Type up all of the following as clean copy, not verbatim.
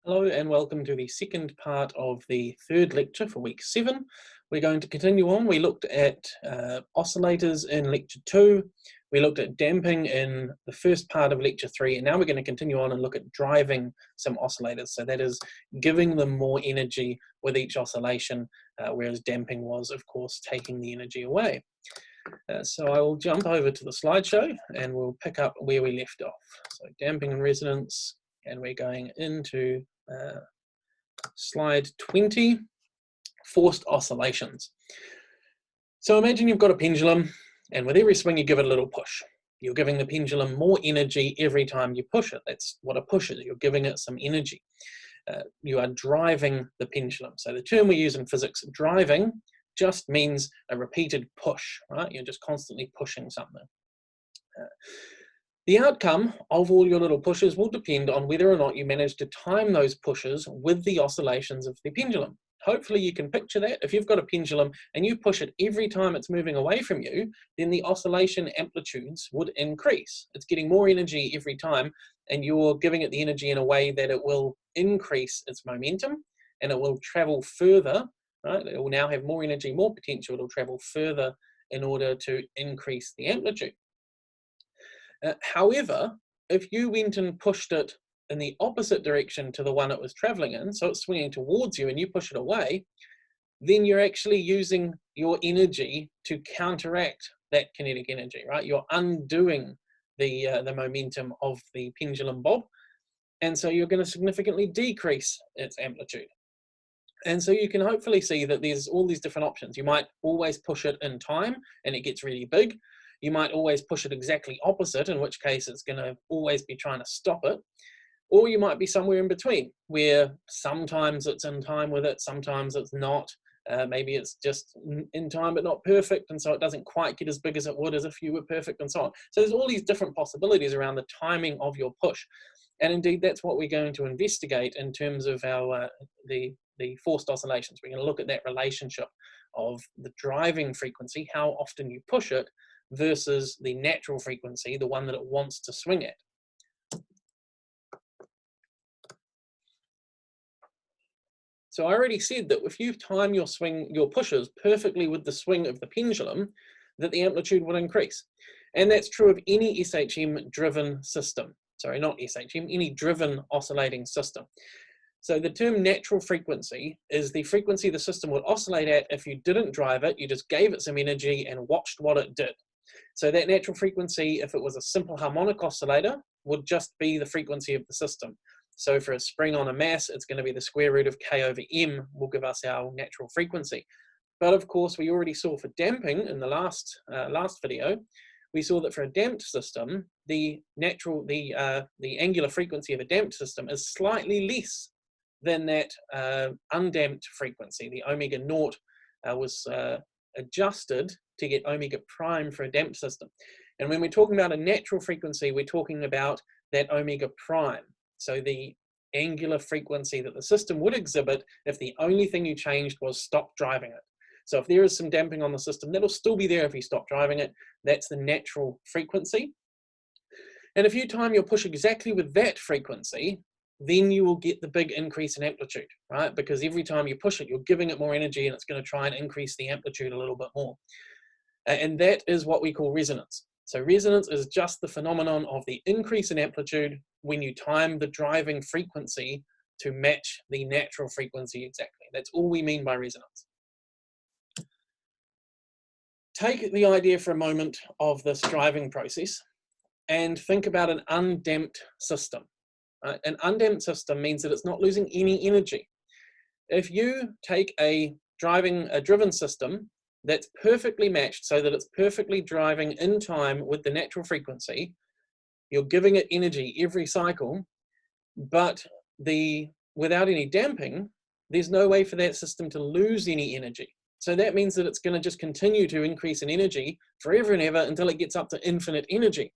Hello and welcome to the second part of the third lecture for week 7. We're going to continue on. We looked at oscillators in lecture 2. We looked at damping in the first part of lecture 3, and now we're going to continue on and look at driving some oscillators. So that is giving them more energy with each oscillation, whereas damping was, of course, taking the energy away. So I will jump over to the slideshow and we'll pick up where we left off. So damping and resonance, and we're going into slide 20, forced oscillations. So imagine you've got a pendulum, and with every swing you give it a little push. You're giving the pendulum more energy every time you push it. That's what a push is. You're giving it some energy. You are driving the pendulum. So the term we use in physics, driving, just means a repeated push, right? You're just constantly pushing something. The outcome of all your little pushes will depend on whether or not you manage to time those pushes with the oscillations of the pendulum. Hopefully you can picture that. If you've got a pendulum and you push it every time it's moving away from you, then the oscillation amplitudes would increase. It's getting more energy every time, and you're giving it the energy in a way that it will increase its momentum and it will travel further, right? It will now have more energy, more potential. It'll travel further in order to increase the amplitude. However, if you went and pushed it in the opposite direction to the one it was traveling in, so it's swinging towards you and you push it away, then you're actually using your energy to counteract that kinetic energy, right? You're undoing the momentum of the pendulum bob, and so you're going to significantly decrease its amplitude. And so you can hopefully see that there's all these different options. You might always push it in time and it gets really big. You might always push it exactly opposite, in which case it's going to always be trying to stop it. Or you might be somewhere in between, where sometimes it's in time with it, sometimes it's not. Maybe it's just in time but not perfect, and so it doesn't quite get as big as it would as if you were perfect, and so on. So there's all these different possibilities around the timing of your push. And indeed, that's what we're going to investigate in terms of our the forced oscillations. We're going to look at that relationship of the driving frequency, how often you push it, versus the natural frequency, the one that it wants to swing at. So I already said that if you time your pushes perfectly with the swing of the pendulum, that the amplitude will increase. And that's true of any SHM driven system. Sorry, not SHM, any driven oscillating system. So the term natural frequency is the frequency the system would oscillate at if you didn't drive it, you just gave it some energy and watched what it did. So that natural frequency, if it was a simple harmonic oscillator, would just be the frequency of the system. So for a spring on a mass, it's going to be the square root of k over m will give us our natural frequency. But of course, we already saw for damping in the last video, we saw that for a damped system, the angular frequency of a damped system is slightly less than that undamped frequency. The omega naught was adjusted to get omega prime for a damped system. And when we're talking about a natural frequency, we're talking about that omega prime. So the angular frequency that the system would exhibit if the only thing you changed was stop driving it. So if there is some damping on the system, that'll still be there if you stop driving it. That's the natural frequency. And if you time your push exactly with that frequency, then you will get the big increase in amplitude, right? Because every time you push it, you're giving it more energy and it's going to try and increase the amplitude a little bit more. And that is what we call resonance. So resonance is just the phenomenon of the increase in amplitude when you time the driving frequency to match the natural frequency exactly. That's all we mean by resonance. Take the idea for a moment of this driving process and think about an undamped system. An undamped system means that it's not losing any energy. If you take a driven system that's perfectly matched so that it's perfectly driving in time with the natural frequency, you're giving it energy every cycle, but without any damping, there's no way for that system to lose any energy. So that means that it's going to just continue to increase in energy forever and ever until it gets up to infinite energy.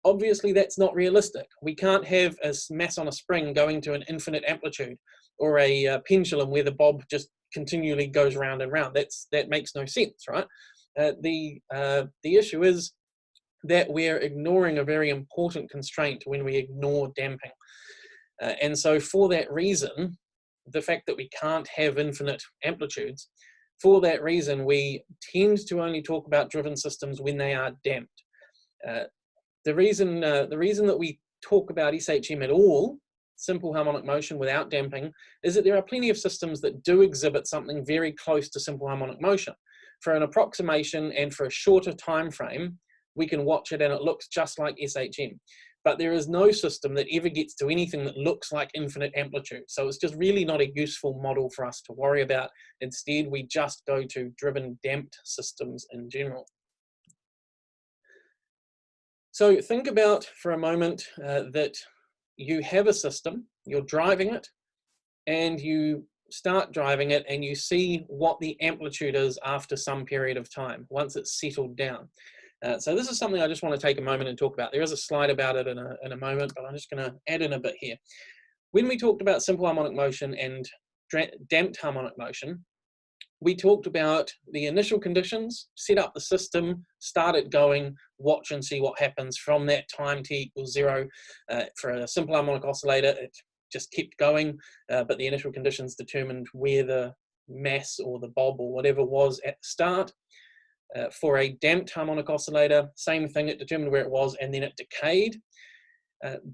Obviously, that's not realistic. We can't have a mass on a spring going to an infinite amplitude, or a pendulum where the bob just continually goes round and round. That makes no sense, right? The issue is that we're ignoring a very important constraint when we ignore damping. And so for that reason, the fact that we can't have infinite amplitudes, for that reason, we tend to only talk about driven systems when they are damped. The reason that we talk about SHM at all, simple harmonic motion without damping, is that there are plenty of systems that do exhibit something very close to simple harmonic motion. For an approximation and for a shorter time frame, we can watch it and it looks just like SHM. But there is no system that ever gets to anything that looks like infinite amplitude. So it's just really not a useful model for us to worry about. Instead, we just go to driven damped systems in general. So think about for a moment that you have a system, you're driving it, and you start driving it and you see what the amplitude is after some period of time, once it's settled down. So this is something I just want to take a moment and talk about. There is a slide about it in a moment, but I'm just going to add in a bit here. When we talked about simple harmonic motion and damped harmonic motion, we talked about the initial conditions, set up the system, start it going, watch and see what happens from that time t equals 0. For a simple harmonic oscillator, it just kept going, but the initial conditions determined where the mass or the bob or whatever was at the start. For a damped harmonic oscillator, same thing, it determined where it was and then it decayed.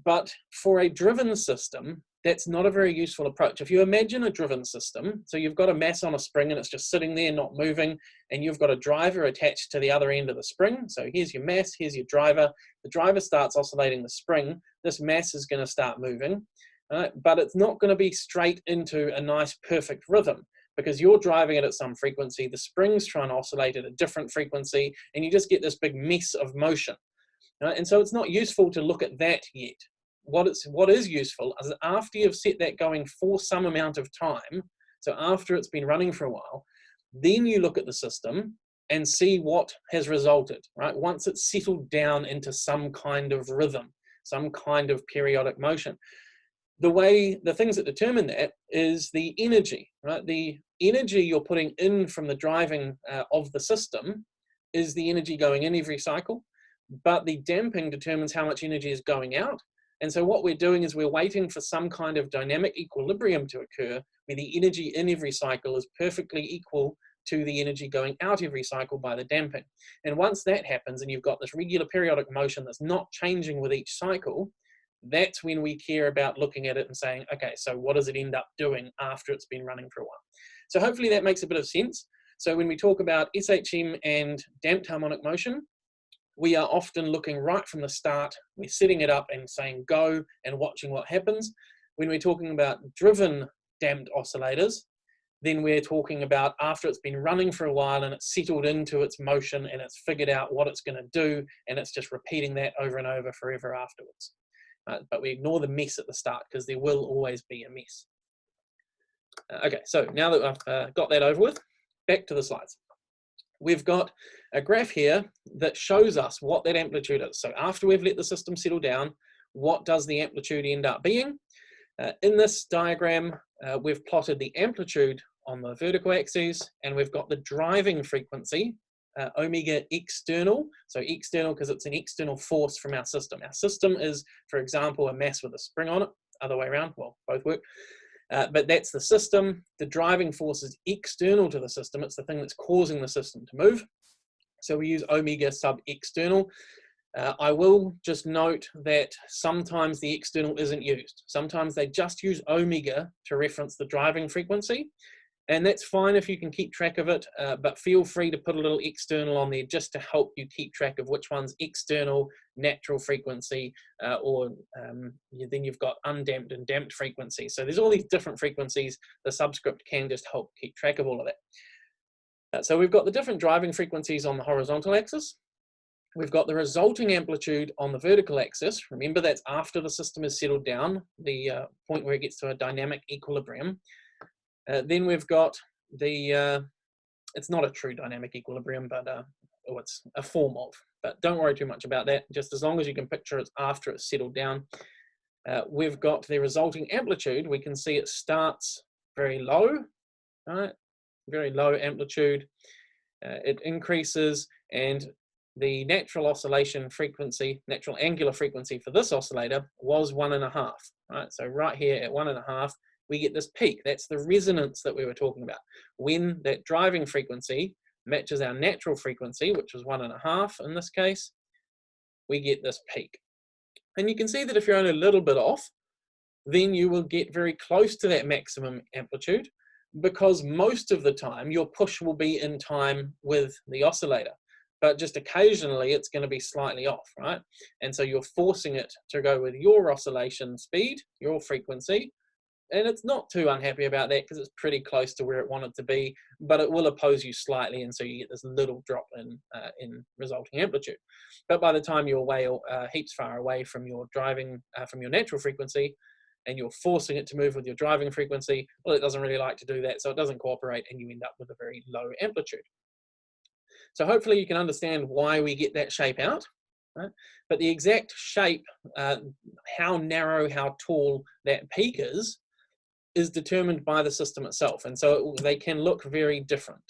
But for a driven system, that's not a very useful approach. If you imagine a driven system, so you've got a mass on a spring and it's just sitting there not moving, and you've got a driver attached to the other end of the spring. So here's your mass, here's your driver. The driver starts oscillating the spring. This mass is going to start moving, but it's not going to be straight into a nice perfect rhythm, because you're driving it at some frequency, the spring's trying to oscillate at a different frequency, and you just get this big mess of motion. And so it's not useful to look at that yet. What is useful is that after you've set that going for some amount of time, so after it's been running for a while, then you look at the system and see what has resulted, right? Once it's settled down into some kind of rhythm, some kind of periodic motion. The things that determine that is the energy, right? The energy you're putting in from the driving of the system is the energy going in every cycle, but the damping determines how much energy is going out. And so what we're doing is we're waiting for some kind of dynamic equilibrium to occur where the energy in every cycle is perfectly equal to the energy going out every cycle by the damping. And once that happens and you've got this regular periodic motion that's not changing with each cycle, that's when we care about looking at it and saying, okay, so what does it end up doing after it's been running for a while? So hopefully that makes a bit of sense. So when we talk about SHM and damped harmonic motion, we are often looking right from the start, we're setting it up and saying go and watching what happens. When we're talking about driven damped oscillators, then we're talking about after it's been running for a while and it's settled into its motion and it's figured out what it's going to do, and it's just repeating that over and over forever afterwards. But we ignore the mess at the start because there will always be a mess. Okay, so now that I've got that over with, back to the slides. We've got a graph here that shows us what that amplitude is. So after we've let the system settle down, what does the amplitude end up being? In this diagram, we've plotted the amplitude on the vertical axis, and we've got the driving frequency, omega external. So external because it's an external force from our system. Our system is, for example, a mass with a spring on it, other way around, well, both work. But that's the system. The driving force is external to the system. It's the thing that's causing the system to move. So we use omega sub external. I will just note that sometimes the external isn't used. Sometimes they just use omega to reference the driving frequency. And that's fine if you can keep track of it, but feel free to put a little external on there just to help you keep track of which one's external, natural frequency, or then you've got undamped and damped frequency. So there's all these different frequencies. The subscript can just help keep track of all of that. So we've got the different driving frequencies on the horizontal axis. We've got the resulting amplitude on the vertical axis. Remember, that's after the system is settled down, the point where it gets to a dynamic equilibrium. Then we've got the, it's not a true dynamic equilibrium, but it's a form of, but don't worry too much about that. Just as long as you can picture it after it's settled down. We've got the resulting amplitude. We can see it starts very low, right? Very low amplitude. It increases, and the natural oscillation frequency, natural angular frequency for this oscillator was 1.5, right? So right here at 1.5, we get this peak. That's the resonance that we were talking about. When that driving frequency matches our natural frequency, which was 1.5 in this case, we get this peak. And you can see that if you're only a little bit off, then you will get very close to that maximum amplitude, because most of the time your push will be in time with the oscillator, but just occasionally it's going to be slightly off, right? And so you're forcing it to go with your oscillation speed, your frequency, and it's not too unhappy about that because it's pretty close to where it wanted to be, but it will oppose you slightly, and so you get this little drop in resulting amplitude. But by the time you're way heaps far away from your driving, from your natural frequency, and you're forcing it to move with your driving frequency, well, it doesn't really like to do that, so it doesn't cooperate, and you end up with a very low amplitude. So hopefully you can understand why we get that shape out, right? But the exact shape, how narrow, how tall that peak is determined by the system itself, and so they can look very different.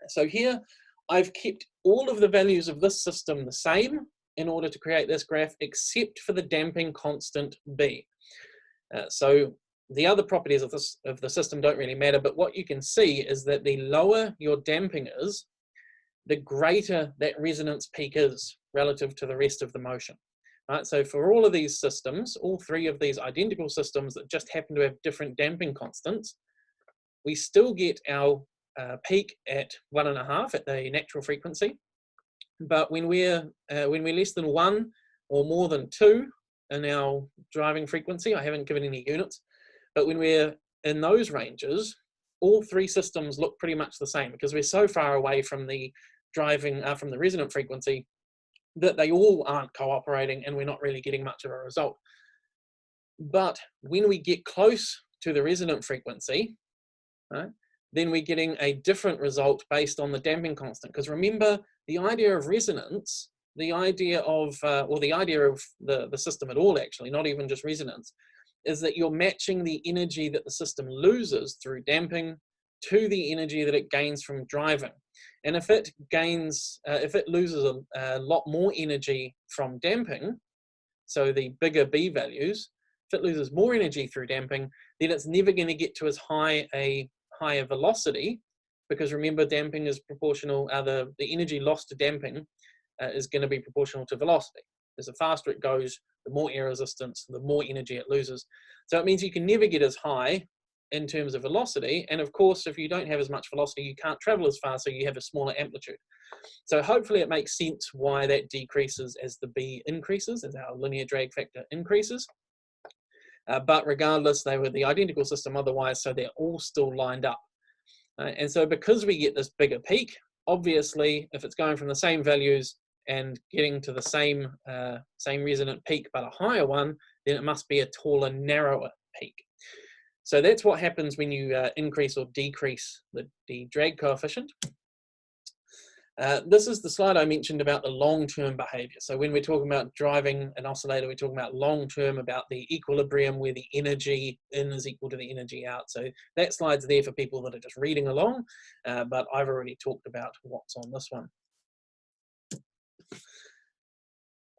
So here I've kept all of the values of this system the same in order to create this graph, except for the damping constant B. So the other properties of the system don't really matter, but what you can see is that the lower your damping is, the greater that resonance peak is relative to the rest of the motion. Right, so for all of these systems, all three of these identical systems that just happen to have different damping constants, we still get our peak at 1.5 at the natural frequency. But when we're less than 1 or more than 2 in our driving frequency, I haven't given any units, but when we're in those ranges, all three systems look pretty much the same because we're so far away from the driving, from the resonant frequency, that they all aren't cooperating and we're not really getting much of a result. But when we get close to the resonant frequency, right, then we're getting a different result based on the damping constant. Because remember, the idea of resonance, the idea of the system at all, actually, not even just resonance, is that you're matching the energy that the system loses through damping to the energy that it gains from driving. And if it loses a lot more energy from damping, so the bigger B values, if it loses more energy through damping, then it's never going to get to as high a higher velocity, because remember, damping is proportional, the energy lost to damping is going to be proportional to velocity. As the faster it goes, the more air resistance, the more energy it loses. So it means you can never get as high in terms of velocity, and of course if you don't have as much velocity you can't travel as far, so you have a smaller amplitude. So hopefully it makes sense why that decreases as the B increases, as our linear drag factor increases. But regardless, they were the identical system otherwise, so they're all still lined up. And so because we get this bigger peak, obviously if it's going from the same values and getting to the same resonant peak but a higher one, then it must be a taller, narrower peak. So that's what happens when you increase or decrease the drag coefficient. This is the slide I mentioned about the long-term behavior. So when we're talking about driving an oscillator, we're talking about long-term, about the equilibrium where the energy in is equal to the energy out. So that slide's there for people that are just reading along, but I've already talked about what's on this one.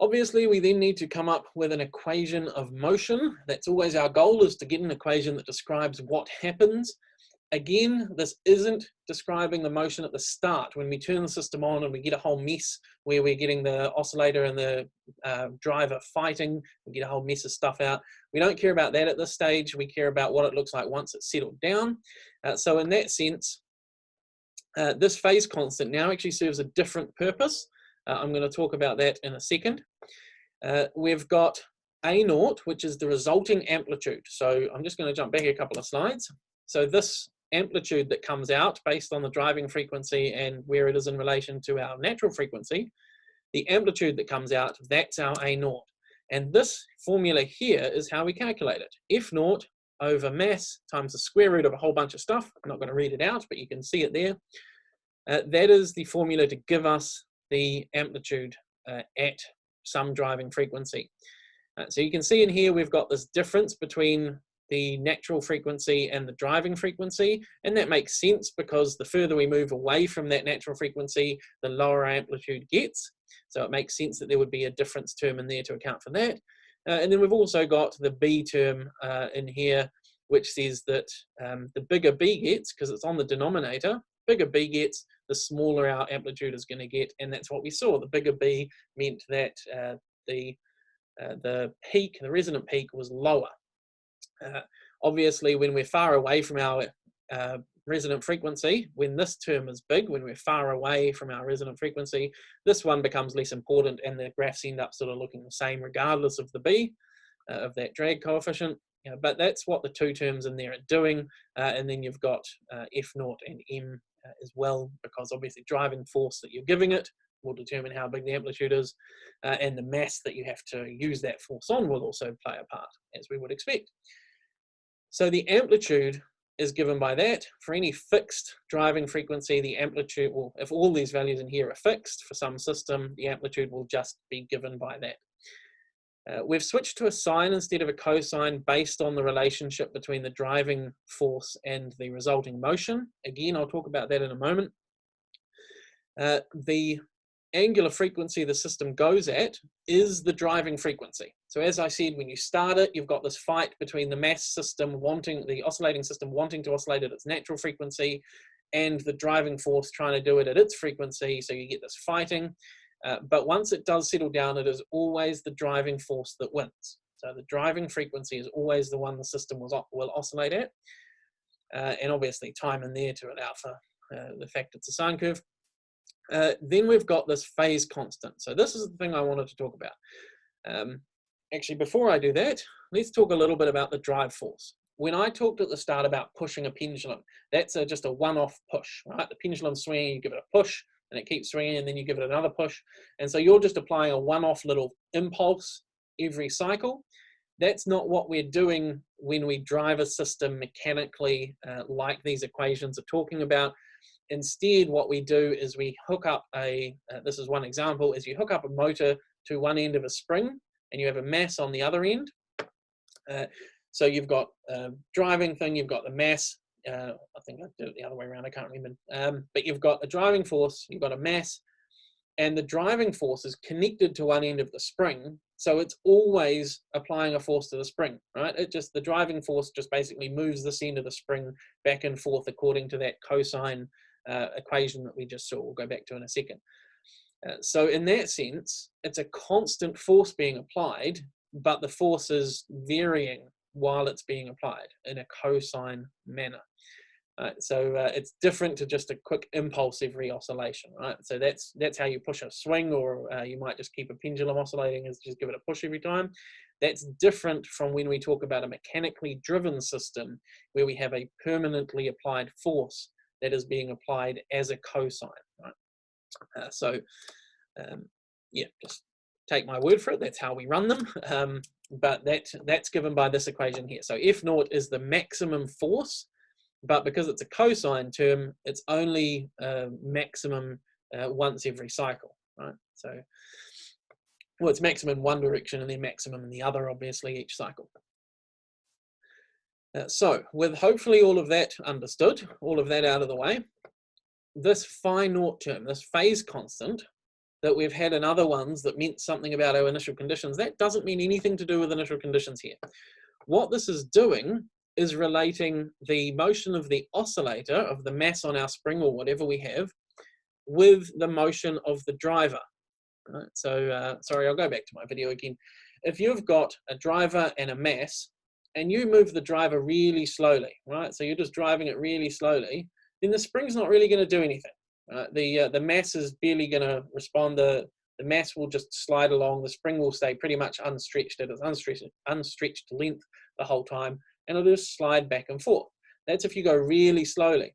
Obviously, we then need to come up with an equation of motion. That's always our goal, is to get an equation that describes what happens. Again, this isn't describing the motion at the start when we turn the system on and we get a whole mess where we're getting the oscillator and the driver fighting. We get a whole mess of stuff out. We don't care about that at this stage. We care about what it looks like once it's settled down. So in that sense, this phase constant now actually serves a different purpose. I'm going to talk about that in a second. We've got A naught, which is the resulting amplitude. So I'm just going to jump back a couple of slides. So this amplitude that comes out based on the driving frequency and where it is in relation to our natural frequency, the amplitude that comes out, that's our A naught. And this formula here is how we calculate it. F naught over mass times the square root of a whole bunch of stuff. I'm not going to read it out, but you can see it there. That is the formula to give us the amplitude at some driving frequency. So you can see in here we've got this difference between the natural frequency and the driving frequency, and that makes sense because the further we move away from that natural frequency, the lower our amplitude gets. So it makes sense that there would be a difference term in there to account for that. And then we've also got the B term in here, which says that the bigger B gets, because it's on the denominator, bigger B gets, the smaller our amplitude is going to get, and that's what we saw. The bigger B meant that the peak, the resonant peak, was lower. Obviously, when we're far away from our resonant frequency, when this term is big, when we're far away from our resonant frequency, this one becomes less important, and the graphs end up sort of looking the same regardless of the B, of that drag coefficient. But that's what the two terms in there are doing. And then you've got F0 and M as well, because obviously driving force that you're giving it will determine how big the amplitude is, and the mass that you have to use that force on will also play a part, as we would expect. So the amplitude is given by that. For any fixed driving frequency, the amplitude, well, if all these values in here are fixed for some system, the amplitude will just be given by that. We've switched to a sine instead of a cosine based on the relationship between the driving force and the resulting motion. Again, I'll talk about that in a moment. The angular frequency the system goes at is the driving frequency. So as I said, when you start it, you've got this fight between the mass system wanting, the oscillating system wanting to oscillate at its natural frequency, and the driving force trying to do it at its frequency, so you get this fighting. But once it does settle down, it is always the driving force that wins. So the driving frequency is always the one the system will oscillate at. And obviously time in there to allow for the fact it's a sine curve. Then we've got this phase constant. So this is the thing I wanted to talk about. Actually, before I do that, let's talk a little bit about the drive force. When I talked at the start about pushing a pendulum, that's just a one-off push, right? The pendulum's swinging, you give it a push, and it keeps swinging, and then you give it another push. And so you're just applying a one-off little impulse every cycle. That's not what we're doing when we drive a system mechanically, like these equations are talking about. Instead, what we do is we hook up this is one example, is you hook up a motor to one end of a spring, and you have a mass on the other end. So you've got a driving thing, you've got the mass. I think I did it the other way around, I can't remember. But you've got a driving force, you've got a mass, and the driving force is connected to one end of the spring. So it's always applying a force to the spring, right? The driving force just basically moves this end of the spring back and forth according to that cosine equation that we just saw. We'll go back to in a second. So in that sense, it's a constant force being applied, but the force is varying while it's being applied in a cosine manner. So it's different to just a quick impulse every oscillation, right? So that's how you push a swing, or you might just keep a pendulum oscillating, is just give it a push every time. That's different from when we talk about a mechanically driven system where we have a permanently applied force that is being applied as a cosine, right? Yeah, just take my word for it. That's how we run them. But that's given by this equation here. So F0 is the maximum force, but because it's a cosine term, it's only maximum once every cycle, right? So, well, it's maximum in one direction and then maximum in the other, obviously, each cycle. So, with hopefully all of that understood, all of that out of the way, this phi naught term, this phase constant that we've had in other ones that meant something about our initial conditions, that doesn't mean anything to do with initial conditions here. What this is doing is relating the motion of the oscillator, of the mass on our spring or whatever we have, with the motion of the driver. Right? So, sorry, I'll go back to my video again. If you've got a driver and a mass, and you move the driver really slowly, right? So you're just driving it really slowly, then the spring's not really going to do anything. The mass is barely going to respond. The mass will just slide along. The spring will stay pretty much unstretched at its unstretched length the whole time, and it'll just slide back and forth. That's if you go really slowly.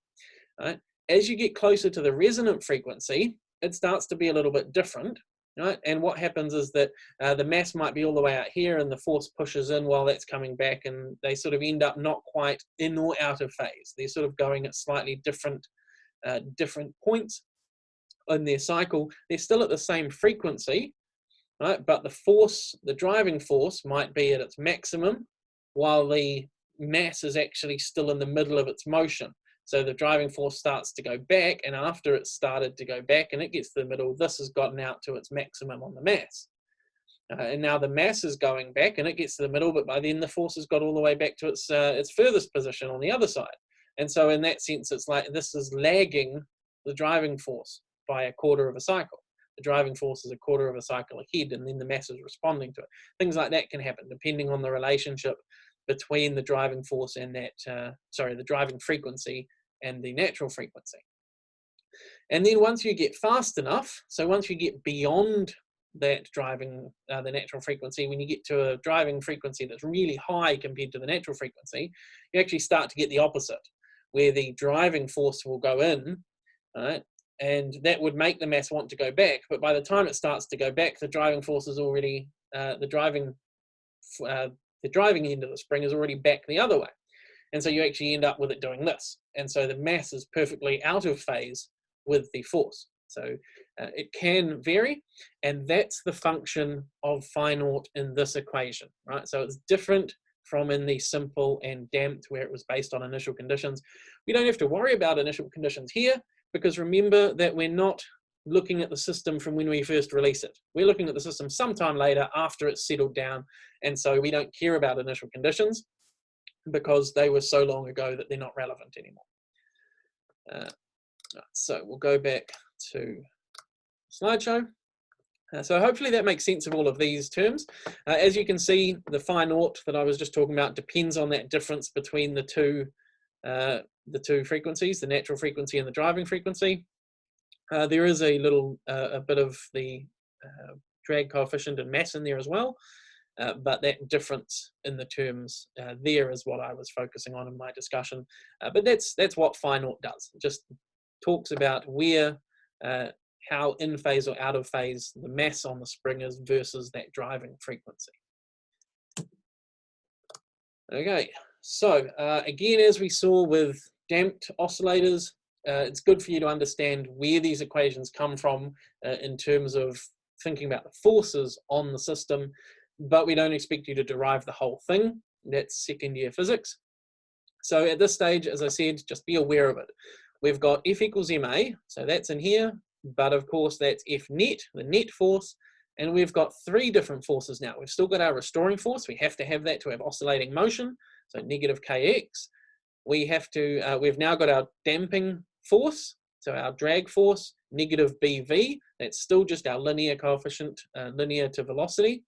Right? As you get closer to the resonant frequency, it starts to be a little bit different. Right? And what happens is that the mass might be all the way out here, and the force pushes in while that's coming back, and they sort of end up not quite in or out of phase. They're sort of going at slightly different points in their cycle. They're still at the same frequency, right? But the force, the driving force, might be at its maximum, while the mass is actually still in the middle of its motion. So the driving force starts to go back, and after it's started to go back and it gets to the middle, this has gotten out to its maximum on the mass. And now the mass is going back and it gets to the middle, but by then the force has got all the way back to its furthest position on the other side. And so in that sense, it's like this is lagging the driving force by a quarter of a cycle. The driving force is a quarter of a cycle ahead, and then the mass is responding to it. Things like that can happen depending on the relationship between the driving force and that, the driving frequency and the natural frequency. And then once you get fast enough, so once you get beyond that driving, the natural frequency, when you get to a driving frequency that's really high compared to the natural frequency, you actually start to get the opposite, where the driving force will go in, right? And that would make the mass want to go back. But by the time it starts to go back, the driving force is already, the driving end of the spring is already back the other way. And so you actually end up with it doing this. And so the mass is perfectly out of phase with the force. So it can vary, and that's the function of phi naught in this equation, right? So it's different from in the simple and damped, where it was based on initial conditions. We don't have to worry about initial conditions here, because remember that we're not looking at the system from when we first release it. We're looking at the system sometime later after it's settled down, and so we don't care about initial conditions because they were so long ago that they're not relevant anymore. So we'll go back to slideshow. So hopefully that makes sense of all of these terms. As you can see, the phi naught that I was just talking about depends on that difference between the two frequencies, the natural frequency and the driving frequency. There is a little a bit of the drag coefficient and mass in there as well, but that difference in the terms there is what I was focusing on in my discussion. But that's what phi naught does. It just talks about where how in phase or out of phase the mass on the spring is versus that driving frequency. Okay, so again, as we saw with damped oscillators, it's good for you to understand where these equations come from in terms of thinking about the forces on the system, but we don't expect you to derive the whole thing. That's second year physics. So at this stage, as I said, just be aware of it. We've got F equals ma, so that's in here, but of course that's F net, the net force, and we've got three different forces now. We've still got our restoring force. We have to have that to have oscillating motion, so negative kx. We have to, we've now got our damping force, so our drag force, negative bv. That's still just our linear coefficient, linear to velocity.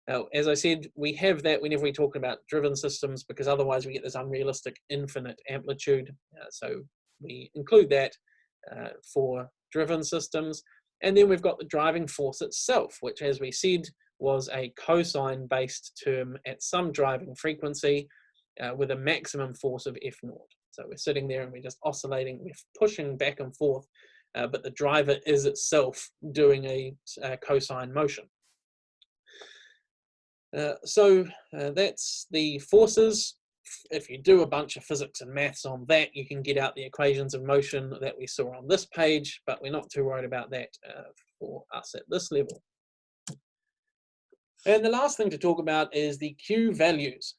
Now, as I said, we have that whenever we talk about driven systems, because otherwise we get this unrealistic infinite amplitude. So we include that for driven systems. And then we've got the driving force itself, which, as we said, was a cosine-based term at some driving frequency with a maximum force of F naught. So we're sitting there and we're just oscillating, we're pushing back and forth, but the driver is itself doing a cosine motion. So that's the forces. If you do a bunch of physics and maths on that, you can get out the equations of motion that we saw on this page, but we're not too worried about that for us at this level. And the last thing to talk about is the Q values.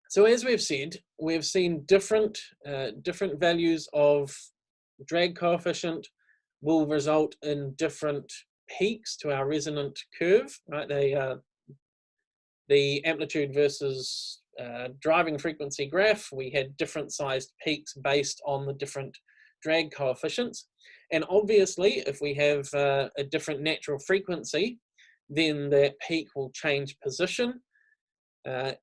So as we've said, we've seen different values of drag coefficient will result in different peaks to our resonant curve, right? The amplitude versus driving frequency graph, we had different sized peaks based on the different drag coefficients. And obviously, if we have a different natural frequency, then that peak will change position.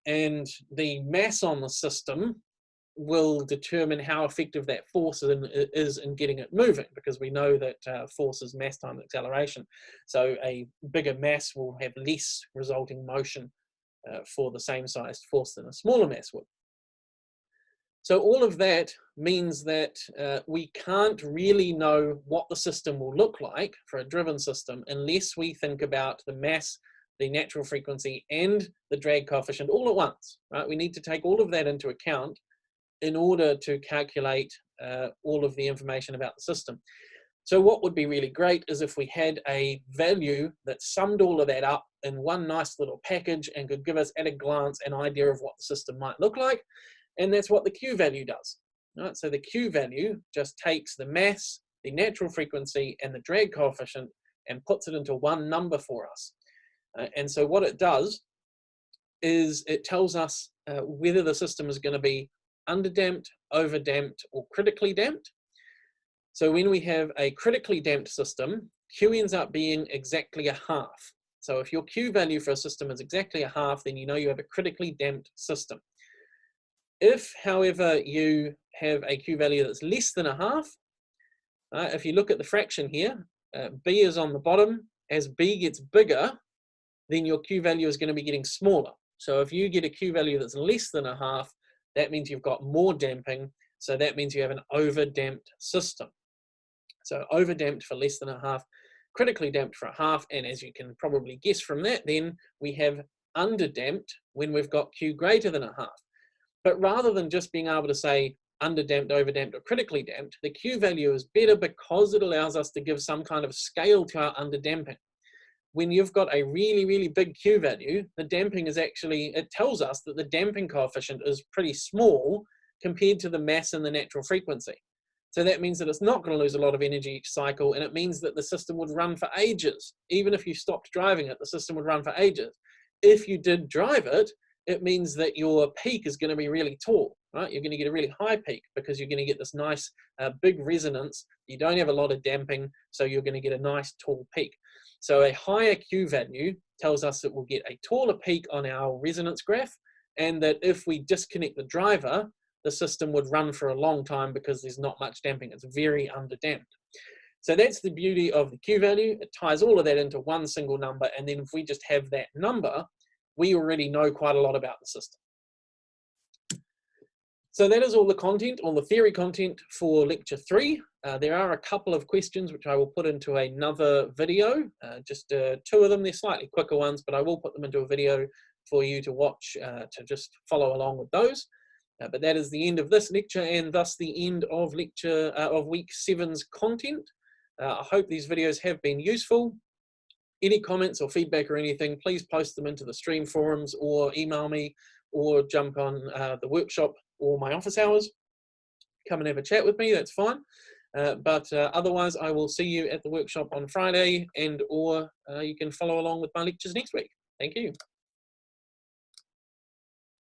And the mass on the system will determine how effective that force is in getting it moving, because we know that force is mass times acceleration. So a bigger mass will have less resulting motion for the same sized force than a smaller mass would. So all of that means that we can't really know what the system will look like for a driven system unless we think about the mass, the natural frequency, and the drag coefficient all at once, right? We need to take all of that into account in order to calculate all of the information about the system. So what would be really great is if we had a value that summed all of that up in one nice little package and could give us at a glance an idea of what the system might look like. And that's what the Q value does. Right? So the Q value just takes the mass, the natural frequency, and the drag coefficient and puts it into one number for us. And so what it does is it tells us whether the system is going to be underdamped, overdamped, or critically damped. So when we have a critically damped system, Q ends up being exactly a half. So if your Q value for a system is exactly a half, then you know you have a critically damped system. If, however, you have a Q value that's less than a half, if you look at the fraction here, B is on the bottom. As B gets bigger, then your Q value is going to be getting smaller. So if you get a Q value that's less than a half, that means you've got more damping. So that means you have an overdamped system. So overdamped for less than a half, critically damped for a half, and as you can probably guess from that, then we have underdamped when we've got Q greater than a half. But rather than just being able to say underdamped, overdamped, or critically damped, the Q value is better because it allows us to give some kind of scale to our underdamping. When you've got a really, really big Q value, the damping is actually, it tells us that the damping coefficient is pretty small compared to the mass and the natural frequency. So that means that it's not going to lose a lot of energy each cycle, and it means that the system would run for ages. Even if you stopped driving it, the system would run for ages. If you did drive it, it means that your peak is going to be really tall, right? You're going to get a really high peak because you're going to get this nice big resonance. You don't have a lot of damping, so you're going to get a nice tall peak. So a higher Q value tells us that we'll get a taller peak on our resonance graph, and that if we disconnect the driver, the system would run for a long time because there's not much damping. It's very underdamped. So that's the beauty of the Q value. It ties all of that into one single number, and then if we just have that number, we already know quite a lot about the system. So that is all the content, all the theory content for lecture 3. There are a couple of questions which I will put into another video, just 2 of them. They're slightly quicker ones, but I will put them into a video for you to watch to just follow along with those. But that is the end of this lecture, and thus the end of lecture of week 7's content. I hope these videos have been useful. Any comments or feedback or anything, please post them into the stream forums or email me or jump on the workshop or my office hours. Come and have a chat with me, that's fine. But otherwise, I will see you at the workshop on Friday, and or you can follow along with my lectures next week. Thank you.